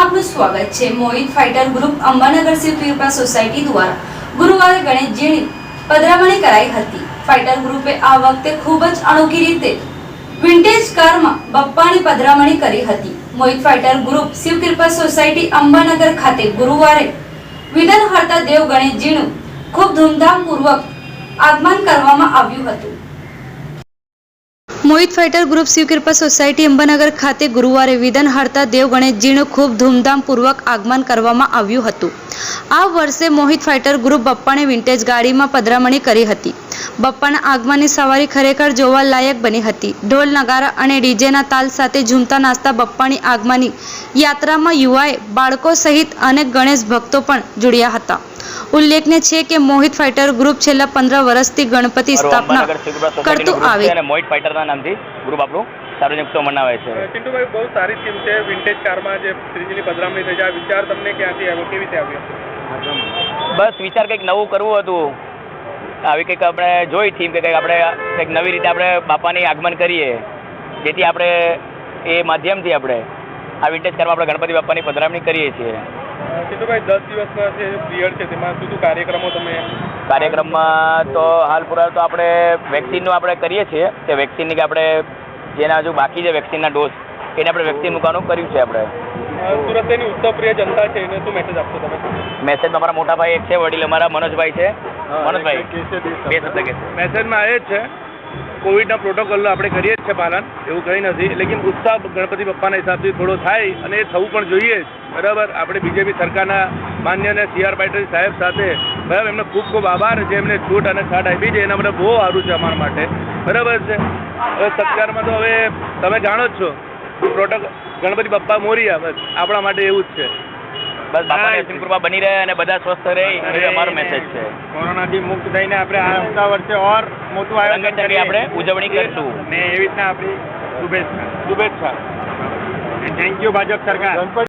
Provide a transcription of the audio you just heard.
आपનું સ્વાગત છે। મોહિત fighter group અંબાનગર Shiv કૃપા society દ્વારા ગુરુવારે ગણેશજીની પધરામણી કરાઈ હતી। ફાઇટર ગ્રુપે આ વખતે ખૂબ જ અનોખી રીતે વિન્ટેજ કારમાં બપ્પાની પધરામણી કરી હતી। મોહિત ફાઇટર ગ્રુપ શિવ કૃપા સોસાયટી અંબાનગર ખાતે ગુરુવારે વિઘ્નહર્તા દેવ ગણેશજીનું ખૂબ ધૂમધામપૂર્વક આગમન કરવામાં આવ્યું હતું। મોહિત ફાઇટર ગ્રુપ શિવ કૃપા સોસાયટી અંબાનગર ખાતે ગુરુવારે વિઘ્નહર્તા દેવ ગણેશજીનું ખૂબ ધૂમધામપૂર્વક આગમન કરવામાં આવ્યું હતું। આ વર્ષે મોહિત ફાઇટર ગ્રુપ બપ્પાને વિન્ટેજ ગાડીમાં પધરામણી કરી હતી। બપ્પાના આગમનની સવારી ખરેખર જોવા લાયક બની હતી। ઢોલ નગારા અને ડીજેના તાલ સાથે ઝૂમતા નાચતા બપ્પાની આગમનની યાત્રામાં યુવાએ બાળકો સહિત અનેક ગણેશ ભક્તો પણ જોડ્યા હતા। ઉલ્લેખનીય છે કે મોહિત ફાઇટર ગ્રુપ છેલ્લા 15 વર્ષથી ગણપતિ સ્થાપના કરતું આવે છે। મોહિત ફાઇટરના નામથી ગ્રુપ આપણું સાર્વજનિક ઉત્સવ મનાવે છે। ચિંટુભાઈ, બહુ સારી થીમ છે વિન્ટેજ કારમાં જે શ્રીજીની પધરામણી થઈ છે। આ વિચાર તમને ક્યાંથી આવ્યો, કેવી રીતે આવ્યો? બસ વિચાર કંઈક નવું કરવું હતું। આવી કંઈક આપણે જોઈ થીમ કે કંઈક આપણે કંઈક નવી રીતે આપણે બાપાની આગમન કરીએ, જેથી આપણે એ માધ્યમથી આપણે આ વિન્ટેજ કારમાં આપણે ગણપતિ બાપાની પધરામણી કરીએ છીએ। ચિંટુભાઈ, 10 દિવસના જે પીરિયડ છે તેમાં શું કાર્યક્રમો તમે? કાર્યક્રમમાં તો હાલ પૂરા તો આપણે વેક્સિનનું આપણે કરીએ છીએ કે વેક્સિનની કે આપણે જેના હજુ બાકી છે વેક્સિનના ડોઝ એને આપણે વેક્સિન મૂકવાનું કર્યું છે। આપણે સુરતની ઉત્સવપ્રિય જનતા છે એને શું મેસેજ આપશો તમે? મેસેજમાં અમારા મોટા ભાઈ એક છે, વડીલ અમારા મનોજભાઈ છે। મનોજભાઈ બે શબ્દ કે મેસેજમાં એ જ છે, કોવિડના પ્રોટોકોલનું આપણે કરીએ જ છે પાલન, એવું કંઈ નથી, લેકિન ઉત્સાહ ગણપતિ બાપ્પાના હિસાબથી થોડો થાય અને એ થવું પણ જોઈએ જ, બરાબર। આપણે બીજેપી સરકારના માન્ય અને CR પાટીલ સાહેબ સાથે બરાબર એમનો ખૂબ ખૂબ આભાર જે એમને છૂટ અને છાટ આપી છે, એના માટે બહુ સારું છે અમારા માટે, બરાબર છે। હવે સત્કારમાં તો હવે તમે જાણો જ છો, પ્રોટોકોલ ગણપતિ બાપ્પા મોરિયા, બસ આપણા માટે એવું જ છે। બસ બાપાની અસીમ કૃપા બની રહે અને બધા સ્વસ્થ રહે એ અમારો મેસેજ છે। કોરોનાથી મુક્ત થઈને આપણે આવતા વર્ષે ઓર મોટું આયોજન કરી આપણે ઉજવણી કરીશું ને એવી રીતના આપણી શુભેચ્છા। થેન્ક યુ ભાજપ સરકાર।